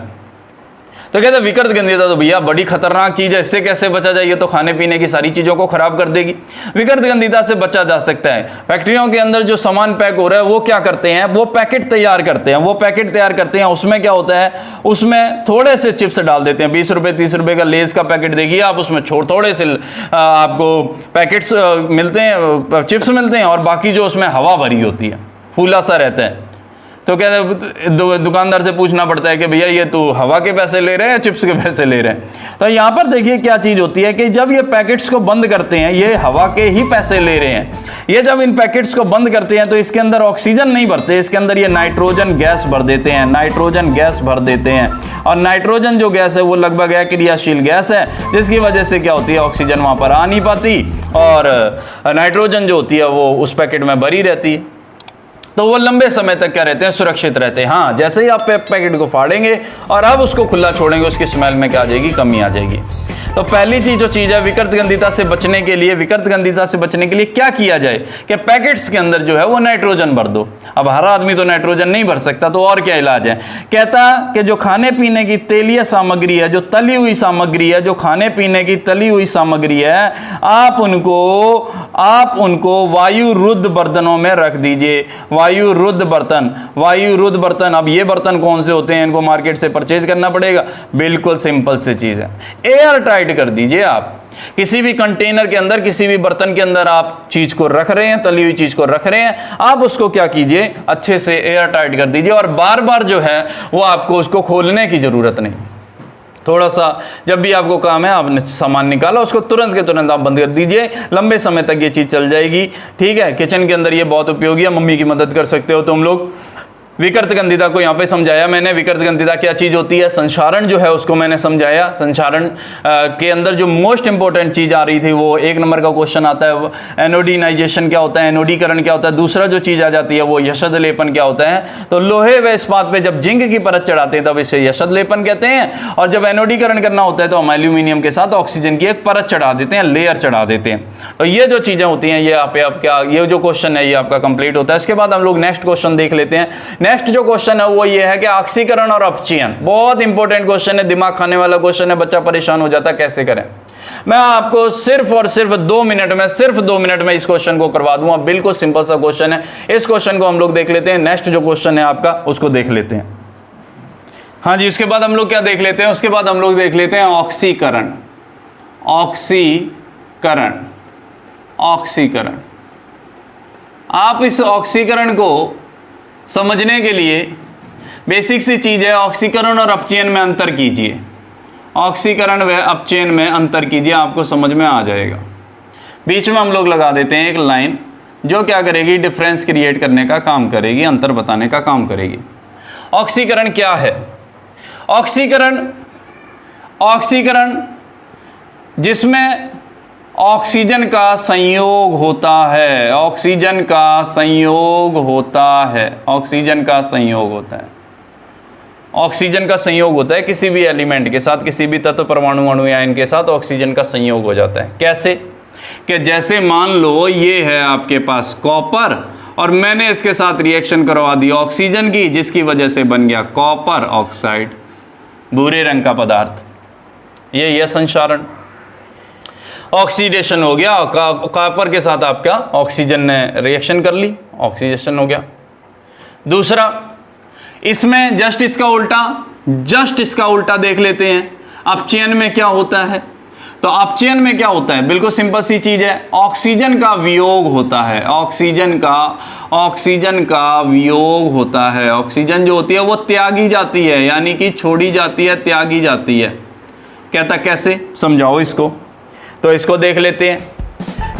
तो कहते हैं विकृत गंधिता तो भैया बड़ी खतरनाक चीज है, इससे कैसे बचा जाए, ये तो खाने पीने की सारी चीजों को खराब कर देगी। विकृत गंधिता से बचा जा सकता है। फैक्ट्रियों के अंदर जो सामान पैक हो रहा है वो क्या करते हैं, वो पैकेट तैयार करते हैं, वो पैकेट तैयार करते हैं, उसमें क्या होता है, उसमें थोड़े से चिप्स डाल देते हैं। 20 रुपए 30 रुपए का लेस का पैकेट देखिए आप, उसमें थोड़े से आपको पैकेट्स मिलते हैं, चिप्स मिलते हैं, और बाकी जो उसमें हवा भरी होती है, फूला सा रहता है। तो क्या दुकानदार से पूछना पड़ता है कि भैया ये तो हवा के पैसे ले रहे हैं या चिप्स के पैसे ले रहे हैं? तो यहाँ पर देखिए क्या चीज होती है कि जब ये पैकेट्स को बंद करते हैं, ये हवा के ही पैसे ले रहे हैं, ये जब इन पैकेट्स को बंद करते हैं तो इसके अंदर ऑक्सीजन नहीं भरते, इसके अंदर ये नाइट्रोजन गैस भर देते हैं, नाइट्रोजन गैस भर देते हैं। और नाइट्रोजन जो गैस है वो लगभग अक्रियाशील गैस है, जिसकी वजह से क्या होती है, ऑक्सीजन वहां पर आ नहीं पाती और नाइट्रोजन जो होती है वो उस पैकेट में भरी रहती है। तो वो लंबे समय तक क्या रहते हैं, सुरक्षित रहते हैं। हाँ, जैसे ही आप पैकेट को फाड़ेंगे और अब उसको खुला छोड़ेंगे, उसकी स्मेल में क्या आ जाएगी, कमी आ जाएगी। तो पहली जो चीज़ है, विकृत गंधिता से बचने के लिए, विकृत गंधिता से बचने के लिए क्या किया जाए कि पैकेट्स के अंदर जो है वो नाइट्रोजन भर दो। अब हर आदमी तो नाइट्रोजन नहीं भर सकता, तो और क्या इलाज है, कहता कि जो खाने पीने की तेलीय सामग्री है, जो तली हुई सामग्री है, जो खाने पीने की तली हुई सामग्री है, आप उनको वायु रुद्ध बर्तनों में रख दीजिए। वायु रुद्ध बर्तन, वायु रुद्ध बर्तन। अब ये बर्तन कौन से होते हैं, इनको मार्केट से परचेज करना पड़ेगा। बिल्कुल सिंपल सी चीज़ है, एयर टाइट कर दीजिए। आप किसी भी कंटेनर के अंदर, किसी भी बर्तन के अंदर आप चीज को रख रहे हैं, तली हुई चीज को रख रहे हैं, आप उसको क्या कीजिए, अच्छे से एयर टाइट कर दीजिए और बार बार जो है वो आपको उसको खोलने की जरूरत नहीं। थोड़ा सा जब भी आपको काम है, आपने सामान निकाला, उसको तुरंत के तुरंत आप बंद कर दीजिए। लंबे समय तक ये चीज़ चल जाएगी। ठीक है, किचन के अंदर ये बहुत उपयोगी है, मम्मी की मदद कर सकते हो तुम लोग। विकृत गंधिता को यहाँ पे समझाया मैंने। विकृत गंधिता क्या चीज़ होती है, संक्षारण जो है उसको मैंने समझाया। संक्षारण के अंदर जो मोस्ट इंपॉर्टेंट चीज़ आ रही थी, वो 1 नंबर का क्वेश्चन आता है, एनोडिनाइजेशन क्या होता है, एनोडीकरण क्या होता है। दूसरा जो चीज़ आ जाती है वो यशद लेपन क्या होता है। तो लोहे व इस्पात पे जब जिंक की परत चढ़ाते हैं तब इसे यशद लेपन कहते हैं, और जब एनोडीकरण करना होता है तो हम एल्यूमिनियम के साथ ऑक्सीजन की एक परत चढ़ा देते हैं, लेयर चढ़ा देते हैं। तो ये जो चीज़ें होती हैं, ये आप क्या, ये जो क्वेश्चन है ये आपका कंप्लीट होता है। इसके बाद हम लोग नेक्स्ट क्वेश्चन देख लेते हैं। नेक्स्ट जो क्वेश्चन है वो ये है कि ऑक्सीकरण और अपचयन, बहुत इंपॉर्टेंट क्वेश्चन है, दिमाग खाने वाला क्वेश्चन है, बच्चा परेशान हो जाता है कैसे करें। मैं आपको सिर्फ और सिर्फ 2 मिनट में इस क्वेश्चन को करवा दूंगा। बिल्कुल सिंपल सा क्वेश्चन है। इस क्वेश्चन को हम लोग देख लेते हैं। नेक्स्ट जो क्वेश्चन है आपका उसको देख लेते हैं। हाँ जी, उसके बाद हम लोग क्या देख लेते हैं, उसके बाद हम लोग देख लेते हैं ऑक्सीकरण। ऑक्सीकरण, ऑक्सीकरण। आप इस ऑक्सीकरण को समझने के लिए बेसिक सी चीज़ है, ऑक्सीकरण और अपचयन में अंतर कीजिए। ऑक्सीकरण व अपचयन में अंतर कीजिए, आपको समझ में आ जाएगा। बीच में हम लोग लगा देते हैं एक लाइन जो क्या करेगी, डिफरेंस क्रिएट करने का काम करेगी, अंतर बताने का काम करेगी। ऑक्सीकरण क्या है? ऑक्सीकरण जिसमें ऑक्सीजन का संयोग होता है, ऑक्सीजन का संयोग होता है, ऑक्सीजन का संयोग होता है, ऑक्सीजन का संयोग होता है किसी भी एलिमेंट के साथ, किसी भी तत्व, परमाणु, अणु या इनके साथ ऑक्सीजन का संयोग हो जाता है। कैसे कि जैसे मान लो ये है आपके पास कॉपर और मैंने इसके साथ रिएक्शन करवा दी ऑक्सीजन की, जिसकी वजह से बन गया कॉपर ऑक्साइड, भूरे रंग का पदार्थ। ये संक्षारण, ऑक्सीडेशन हो गया, कॉपर के साथ आपका ऑक्सीजन ने रिएक्शन कर ली, ऑक्सीडेशन हो गया। दूसरा, इसमें जस्ट इसका उल्टा देख लेते हैं। अपचयन में क्या होता है? तो अपचयन में क्या होता है, बिल्कुल सिंपल सी चीज है, ऑक्सीजन का वियोग होता है, ऑक्सीजन का वियोग होता है। ऑक्सीजन जो होती है वो त्यागी जाती है, यानी कि छोड़ी जाती है, त्यागी जाती है। कहता कैसे, समझाओ इसको। तो इसको देख लेते हैं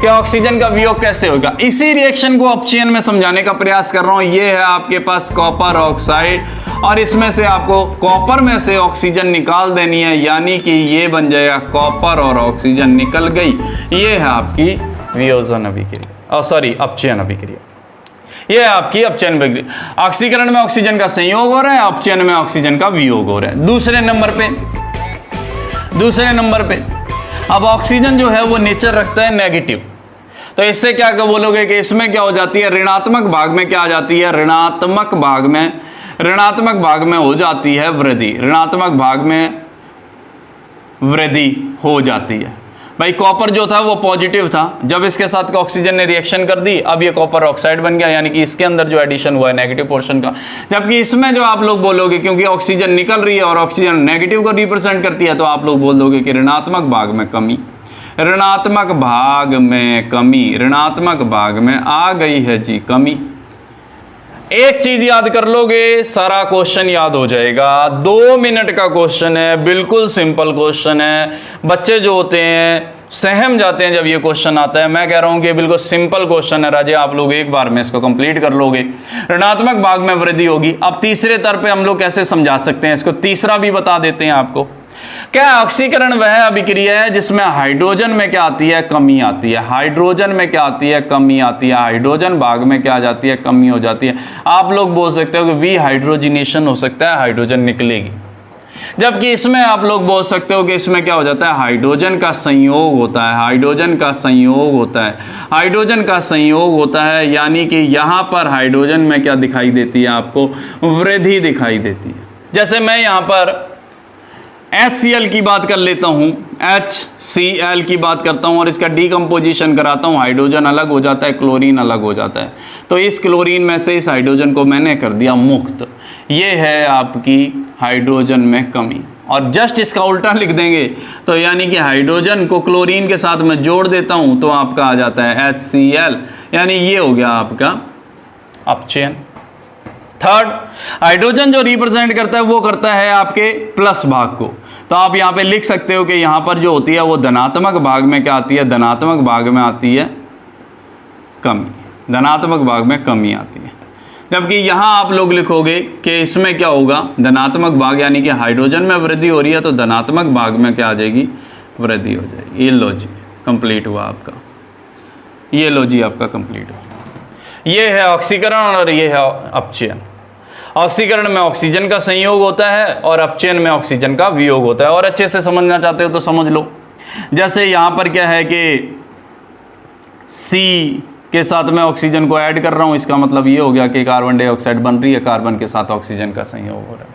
कि ऑक्सीजन का वियोग कैसे होगा। इसी रिएक्शन को अपचयन में समझाने का प्रयास कर रहा हूं। ये है आपके पास कॉपर ऑक्साइड और इसमें से आपको कॉपर में से ऑक्सीजन निकाल देनी है, यानी कि ये बन जाएगा कॉपर और ऑक्सीजन निकल गई। ये है आपकी वियोजन अभिक्रिया, अपचयन अभिक्रिया। ये है आपकी अपचयन अभिक्रिया। ऑक्सीकरण में ऑक्सीजन का संयोग हो रहा है, अपचयन में ऑक्सीजन का वियोग हो रहा है। दूसरे नंबर पे अब ऑक्सीजन जो है वो नेचर रखता है नेगेटिव, तो इससे क्या बोलोगे कि इसमें क्या हो जाती है, ऋणात्मक भाग में क्या आ जाती है, ऋणात्मक भाग में हो जाती है वृद्धि, ऋणात्मक भाग में वृद्धि हो जाती है। भाई कॉपर जो था वो पॉजिटिव था, जब इसके साथ ऑक्सीजन ने रिएक्शन कर दी, अब ये कॉपर ऑक्साइड बन गया, यानी कि इसके अंदर जो एडिशन हुआ है नेगेटिव पोर्शन का। जबकि इसमें जो आप लोग बोलोगे, क्योंकि ऑक्सीजन निकल रही है और ऑक्सीजन नेगेटिव को रिप्रेजेंट करती है, तो आप लोग बोल दोगे कि ऋणात्मक भाग में कमी, ऋणात्मक भाग में आ गई है जी कमी। एक चीज याद कर लोगे, सारा क्वेश्चन याद हो जाएगा। 2 मिनट का क्वेश्चन है, बिल्कुल सिंपल क्वेश्चन है। बच्चे जो होते हैं सहम जाते हैं जब ये क्वेश्चन आता है। मैं कह रहा हूं कि बिल्कुल सिंपल क्वेश्चन है राजे, आप लोग एक बार में इसको कंप्लीट कर लोगे। ऋणात्मक भाग में वृद्धि होगी। अब तीसरे स्तर पे हम लोग कैसे समझा सकते हैं इसको, तीसरा भी बता देते हैं आपको क्या ऑक्सीकरण वह अभिक्रिया है जिसमें हाइड्रोजन में क्या आती है, कमी आती है। हाइड्रोजन में क्या आती है, कमी आती है। हाइड्रोजन भाग में क्या आ जाती है, कमी हो जाती है। आप लोग बोल सकते हो कि वी हाइड्रोजिनेशन हो सकता है, हाइड्रोजन निकलेगी। जबकि इसमें आप लोग बोल सकते हो कि इसमें क्या हो जाता है, हाइड्रोजन का संयोग होता है। हाइड्रोजन का संयोग होता है, हाइड्रोजन का संयोग होता है, यानी कि यहाँ पर हाइड्रोजन में क्या दिखाई देती है, आपको वृद्धि दिखाई देती है। जैसे मैं यहाँ पर HCl की बात कर लेता हूँ, HCl की बात करता हूँ और इसका डीकम्पोजिशन कराता हूँ, हाइड्रोजन अलग हो जाता है, क्लोरीन अलग हो जाता है। तो इस क्लोरीन में से इस हाइड्रोजन को मैंने कर दिया मुक्त। ये है आपकी हाइड्रोजन में कमी। और जस्ट इसका उल्टा लिख देंगे तो यानी कि हाइड्रोजन को क्लोरीन के साथ मैं जोड़ देता हूँ तो आपका आ जाता है HCl, यानी ये हो गया आपका अपचयन। थर्ड, हाइड्रोजन जो रिप्रेजेंट करता है वो करता है आपके प्लस भाग को। तो आप यहाँ पे लिख सकते हो कि यहाँ पर जो होती है वो धनात्मक भाग में क्या आती है, धनात्मक भाग में आती है कमी, धनात्मक भाग में कमी आती है। जबकि यहाँ आप लोग लिखोगे कि इसमें क्या होगा, धनात्मक भाग, यानी कि हाइड्रोजन में वृद्धि हो रही है तो धनात्मक भाग में क्या आ जाएगी, वृद्धि हो जाएगी। ये लो जी कंप्लीट हुआ आपका, ये लो जी आपका कंप्लीट हुआ। ये है ऑक्सीकरण और ये है अपचयन। ऑक्सीकरण में ऑक्सीजन का संयोग होता है और अपचयन में ऑक्सीजन का वियोग होता है। और अच्छे से समझना चाहते हो तो समझ लो। जैसे यहाँ पर क्या है कि C के साथ मैं ऑक्सीजन को ऐड कर रहा हूँ, इसका मतलब ये हो गया कि कार्बन डाइऑक्साइड बन रही है, कार्बन के साथ ऑक्सीजन का संयोग हो रहा है।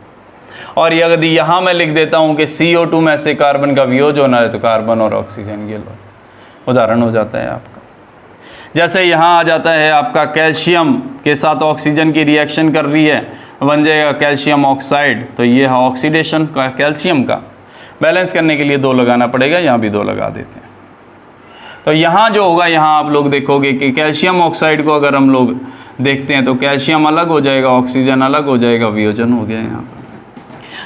और यदि यहाँ मैं लिख देता हूँ कि CO2 में से कार्बन का वियोग होना है तो कार्बन और ऑक्सीजन, ये लो उदाहरण हो जाता है आपका। जैसे यहाँ आ जाता है आपका कैल्शियम के साथ ऑक्सीजन की रिएक्शन कर रही है, बन जाएगा कैल्शियम ऑक्साइड। तो ये है ऑक्सीडेशन का कैल्शियम का। बैलेंस करने के लिए 2 लगाना पड़ेगा, यहाँ भी 2 लगा देते हैं। तो यहाँ जो होगा, यहाँ आप लोग देखोगे कि कैल्शियम ऑक्साइड को अगर हम लोग देखते हैं तो कैल्शियम अलग हो जाएगा, ऑक्सीजन अलग हो जाएगा, वियोजन हो गया यहाँ पर।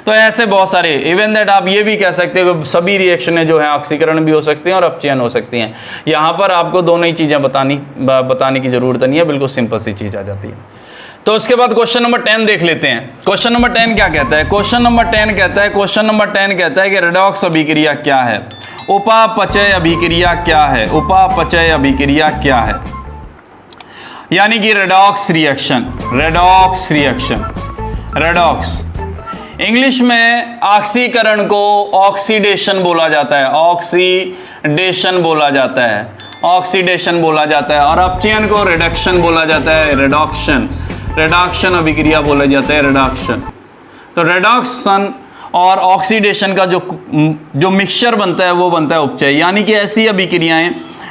तो ऐसे बहुत सारे, इवन दैट आप ये भी कह सकते हो कि सभी रिएक्शनें जो हैं ऑक्सीकरण भी हो सकती हैं और अपचयन हो सकती हैं। यहाँ पर आपको दोनों ही चीज़ें बताने की ज़रूरत नहीं है, बिल्कुल सिंपल सी चीज़ आ जाती है। तो उसके बाद क्वेश्चन नंबर 10 देख लेते हैं। क्वेश्चन नंबर 10 क्या कहता है? क्वेश्चन नंबर 10 कहता है कि रेडॉक्स अभिक्रिया क्या है, उपापचय अभिक्रिया क्या है, उपापचय अभिक्रिया क्या है, यानी कि रेडॉक्स रिएक्शन। रेडॉक्स इंग्लिश में ऑक्सीकरण को ऑक्सीडेशन बोला जाता है, ऑक्सीडेशन बोला जाता है, ऑक्सीडेशन बोला जाता है। और अपचयन को रिडक्शन बोला जाता है, रिडक्शन अभिक्रिया बोला जाता है, रिडक्शन। तो रिडक्शन और ऑक्सीडेशन का जो मिक्सचर बनता है वो बनता है उपचय। यानी कि ऐसी अभिक्रियाएं,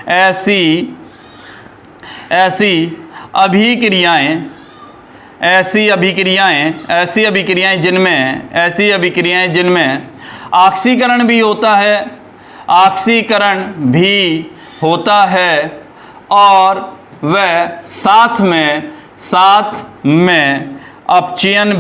ऐसी अभिक्रियाएं जिनमें ऑक्सीकरण भी होता है और वह साथ में अपचयन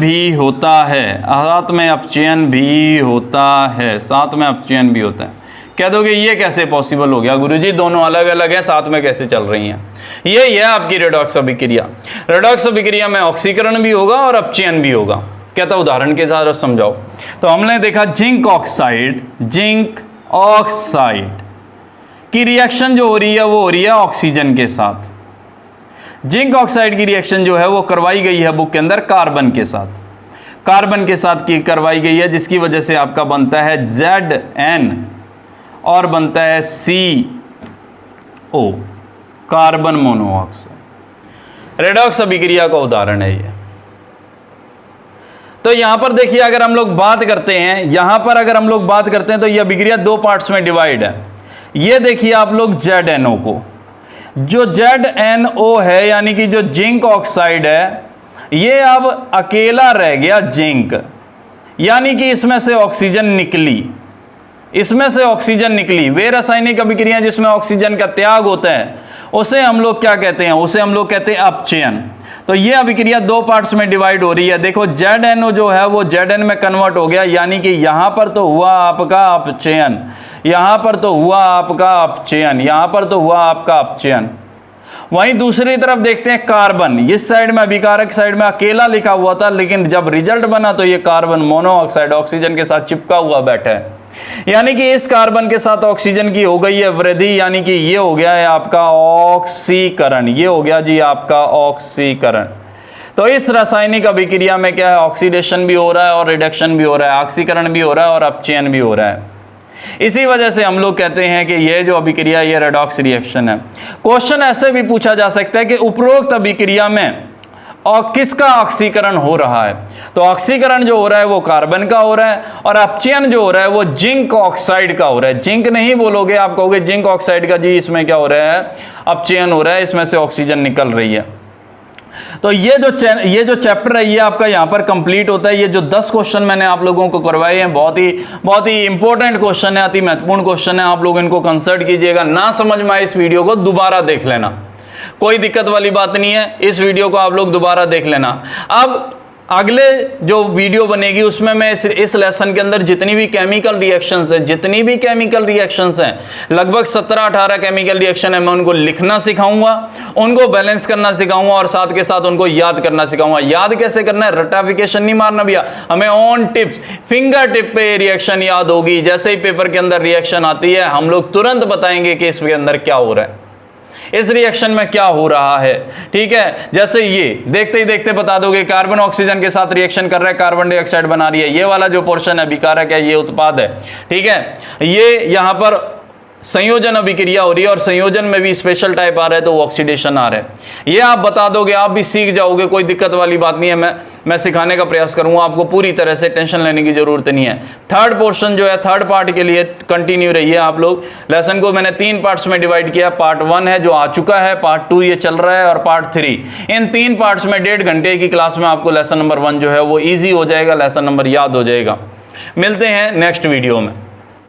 भी होता है, कह दोगे ये कैसे पॉसिबल हो गया गुरुजी, दोनों अलग अलग हैं, साथ में कैसे चल रही हैं? ये है आपकी रेडॉक्स अभिक्रिया। रेडॉक्स अभिक्रिया में ऑक्सीकरण भी होगा और अपचयन भी होगा। कहता उदाहरण के साथ समझाओ। तो हमने देखा जिंक ऑक्साइड की रिएक्शन जो हो रही है वो हो रही है ऑक्सीजन के साथ। जिंक ऑक्साइड की रिएक्शन जो है वो करवाई गई है बुक के अंदर कार्बन के साथ की करवाई गई है, जिसकी वजह से आपका बनता है Zn और बनता है CO, कार्बन मोनोऑक्साइड। रेडॉक्स अभिक्रिया का उदाहरण है ये। तो यहां पर देखिए अगर हम लोग बात करते हैं तो ये अभिक्रिया 2 पार्ट्स में डिवाइड है। ये देखिए आप लोग ZNO को, जो ZNO है यानी कि जो जिंक ऑक्साइड है, ये अब अकेला रह गया जिंक, यानी कि इसमें से ऑक्सीजन निकली। वे रासायनिक अभिक्रियाएं जिसमें ऑक्सीजन का त्याग होता है उसे हम लोग क्या कहते हैं? कहते हैं अपचयन। तो ये अभिक्रिया 2 पार्ट्स में डिवाइड हो रही है। देखो ZNO जो है वो Zn में कन्वर्ट हो गया, यानी कि यहां पर तो हुआ आपका अपचयन, वहीं दूसरी तरफ देखते हैं कार्बन। इस साइड में अभिकारक साइड में अकेला लिखा हुआ था, लेकिन जब रिजल्ट बना तो ये कार्बन मोनोऑक्साइड ऑक्सीजन के साथ चिपका हुआ बैठा है। यानी कि इस कार्बन के साथ ऑक्सीजन की हो गई है वृद्धि, यानी कि ये हो गया है आपका ऑक्सीकरण, ये हो गया जी आपका ऑक्सीकरण। तो इस रासायनिक अभिक्रिया में क्या है, ऑक्सीडेशन भी हो रहा है और रिडक्शन भी हो रहा है, ऑक्सीकरण भी हो रहा है और अपचयन भी हो रहा है। इसी वजह से हम लोग कहते हैं कि यह जो अभिक्रिया ये रेडॉक्स रिएक्शन है। क्वेश्चन ऐसे भी पूछा जा सकता है कि उपरोक्त अभिक्रिया में और किसका ऑक्सीकरण हो रहा है। तो ऑक्सीकरण जो हो रहा है वो कार्बन का हो रहा है और अपचयन जो हो रहा है वो जिंक ऑक्साइड का हो रहा है। जिंक नहीं बोलोगे, आप कहोगे जिंक ऑक्साइड का, जी इसमें क्या हो रहा है, अपचयन हो रहा है, इसमें से ऑक्सीजन निकल रही है। तो ये जो चैप्टर है ये आपका यहाँ पर कंप्लीट होता है। ये जो 10 क्वेश्चन मैंने आप लोगों को करवाए हैं बहुत ही इंपॉर्टेंट क्वेश्चन है, अति महत्वपूर्ण क्वेश्चन है। आप लोग इनको कंसल्ट कीजिएगा, ना समझ में आए इस वीडियो को दोबारा देख लेना, कोई दिक्कत वाली बात नहीं है, इस वीडियो को आप लोग दोबारा देख लेना। अब अगले जो वीडियो बनेगी उसमें मैं इस लेसन के अंदर जितनी भी केमिकल रिएक्शंस हैं, लगभग 17-18 केमिकल रिएक्शन है, मैं उनको लिखना सिखाऊंगा, उनको बैलेंस करना सिखाऊंगा और साथ के साथ उनको याद करना सिखाऊंगा। याद कैसे करना है, रटाफिकेशन नहीं मारना भैया, हमें ऑन टिप्स फिंगर टिप पे रिएक्शन याद होगी। जैसे ही पेपर के अंदर रिएक्शन आती है हम लोग तुरंत बताएंगे कि इसके अंदर क्या हो रहा है, इस रिएक्शन में क्या हो रहा है। ठीक है, जैसे ये देखते ही देखते बता दोगे कार्बन ऑक्सीजन के साथ रिएक्शन कर रहा है, कार्बन डाइऑक्साइड बना रही है, ये वाला जो पोर्शन है विकारक है, ये उत्पाद है। ठीक है, ये यहां पर संयोजन अभिक्रिया हो रही है और संयोजन में भी स्पेशल टाइप आ रहा है तो ऑक्सीडेशन आ रहा है। ये आप बता दोगे, आप भी सीख जाओगे, कोई दिक्कत वाली बात नहीं है। मैं सिखाने का प्रयास करूंगा आपको पूरी तरह से, टेंशन लेने की जरूरत नहीं है। थर्ड पोर्शन जो है, थर्ड पार्ट के लिए कंटिन्यू रहिए आप लोग। लेसन को मैंने 3 पार्ट्स में डिवाइड किया। पार्ट 1 है जो आ चुका है, पार्ट 2 ये चल रहा है और पार्ट 3। इन 3 पार्ट्स में 1.5 घंटे की क्लास में आपको लेसन नंबर 1 जो है वो ईजी हो जाएगा, लेसन नंबर याद हो जाएगा। मिलते हैं नेक्स्ट वीडियो में।